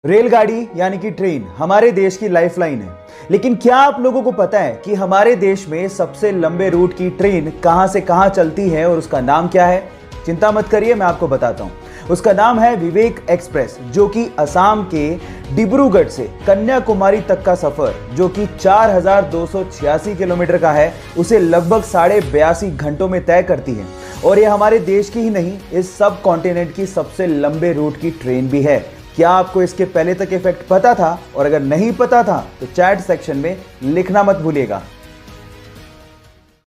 रेलगाड़ी यानी कि ट्रेन हमारे देश की लाइफलाइन है। लेकिन क्या आप लोगों को पता है कि हमारे देश में सबसे लंबे रूट की ट्रेन कहां से कहां चलती है और उसका नाम क्या है? चिंता मत करिए, मैं आपको बताता हूं। उसका नाम है विवेक एक्सप्रेस, जो कि असम के डिब्रूगढ़ से कन्याकुमारी तक का सफर, जो कि 4286 किलोमीटर का है, उसे लगभग 82.5 घंटों में तय करती है। और यह हमारे देश की ही नहीं, इस सब कॉन्टिनेंट की सबसे लंबे रूट की ट्रेन भी है। क्या आपको इसके पहले तक ये फैक्ट पता था? और अगर नहीं पता था तो चैट सेक्शन में लिखना मत भूलिएगा।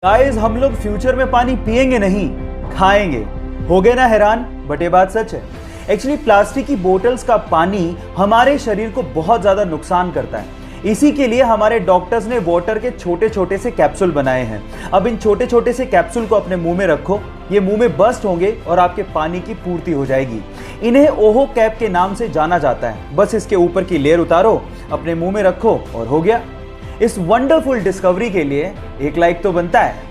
गाइस, हम लोग फ्यूचर में पानी पिएंगे नहीं, खाएंगे। हो गए ना हैरान? बट ये बात सच है। एक्चुअली प्लास्टिक की बोतल्स का पानी हमारे शरीर को बहुत ज्यादा नुकसान करता है। इसी के लिए हमारे डॉक्टर्स ने वाटर के छोटे छोटे से कैप्सूल बनाए हैं। अब इन छोटे छोटे से कैप्सूल को अपने मुंह में रखो, ये मुंह में बस्ट होंगे और आपके पानी की पूर्ति हो जाएगी। इन्हें ओहो कैप के नाम से जाना जाता है। बस इसके ऊपर की लेयर उतारो, अपने मुंह में रखो और हो गया। इस वंडरफुल डिस्कवरी के लिए एक लाइक तो बनता है।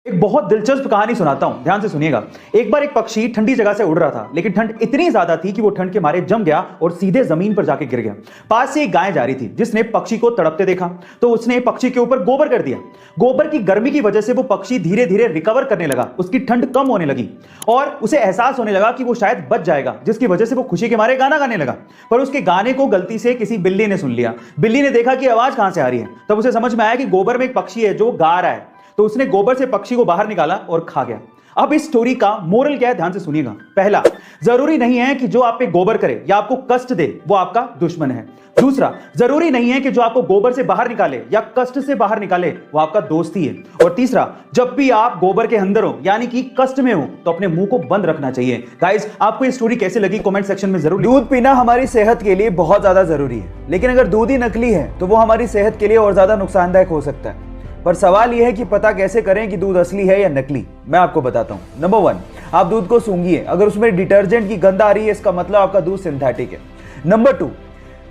एक बहुत दिलचस्प कहानी सुनाता हूं, ध्यान से सुनिएगा। एक बार एक पक्षी ठंडी जगह से उड़ रहा था, लेकिन ठंड इतनी ज्यादा थी कि वो ठंड के मारे जम गया और सीधे जमीन पर जाके गिर गया। पास से एक गाय जा रही थी, जिसने पक्षी को तड़पते देखा तो उसने पक्षी के ऊपर गोबर कर दिया। गोबर की गर्मी की वजह से वो पक्षी धीरे धीरे रिकवर करने लगा, उसकी ठंड कम होने लगी और उसे एहसास होने लगा कि वो शायद बच जाएगा, जिसकी वजह से वो खुशी के मारे गाना गाने लगा। पर उसके गाने को गलती से किसी बिल्ली ने सुन लिया। बिल्ली ने देखा कि आवाज कहां से आ रही है, तब उसे समझ में आया कि गोबर में एक पक्षी है जो गा रहा है। तो उसने गोबर से पक्षी को बाहर निकाला और खा गया। अब इस स्टोरी का मोरल क्या है, ध्यान से सुनिएगा। पहला, जरूरी नहीं है कि जो आप पे गोबर करे या आपको कष्ट दे वो आपका दुश्मन है। दूसरा, जरूरी नहीं है कि जो आपको गोबर से बाहर निकाले या कष्ट से बाहर निकाले वो आपका दोस्त ही है। और तीसरा, जब भी आप गोबर के अंदर हो यानी कि कष्ट में हो तो अपने मुंह को बंद रखना चाहिए। गाइस, आपको ये स्टोरी कैसे लगी कमेंट सेक्शन में जरूर। दूध पीना हमारी सेहत के लिए बहुत ज्यादा जरूरी है, लेकिन अगर दूध ही नकली है तो वो हमारी सेहत के लिए और ज्यादा नुकसानदायक हो सकता है। पर सवाल यह है कि पता कैसे करें कि दूध असली है या नकली। मैं आपको बताता हूं। नंबर 1, आप दूध को सूंघिए। अगर उसमें डिटर्जेंट की गंध आ रही है, इसका मतलब आपका दूध सिंथेटिक है। नंबर 2,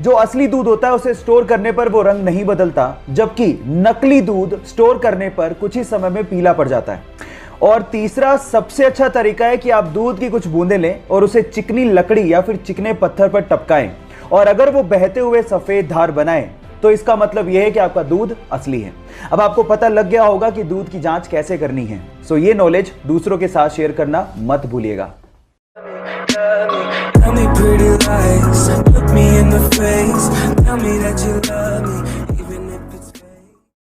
जो असली दूध होता है उसे स्टोर करने पर वो रंग नहीं बदलता, जबकि नकली दूध स्टोर करने पर कुछ ही समय में पीला पड़ जाता है। और तीसरा सबसे अच्छा तरीका है कि आप दूध की कुछ बूंदें लें और उसे चिकनी लकड़ी या फिर चिकने पत्थर पर टपकाएं, और अगर वो बहते हुए सफेद धार बनाए तो इसका मतलब यह है कि आपका दूध असली है। अब आपको पता लग गया होगा कि दूध की जांच कैसे करनी है। सो ये नॉलेज दूसरों के साथ शेयर करना मत भूलिएगा। Tell me pretty lies, look me in the face, tell me that you love me.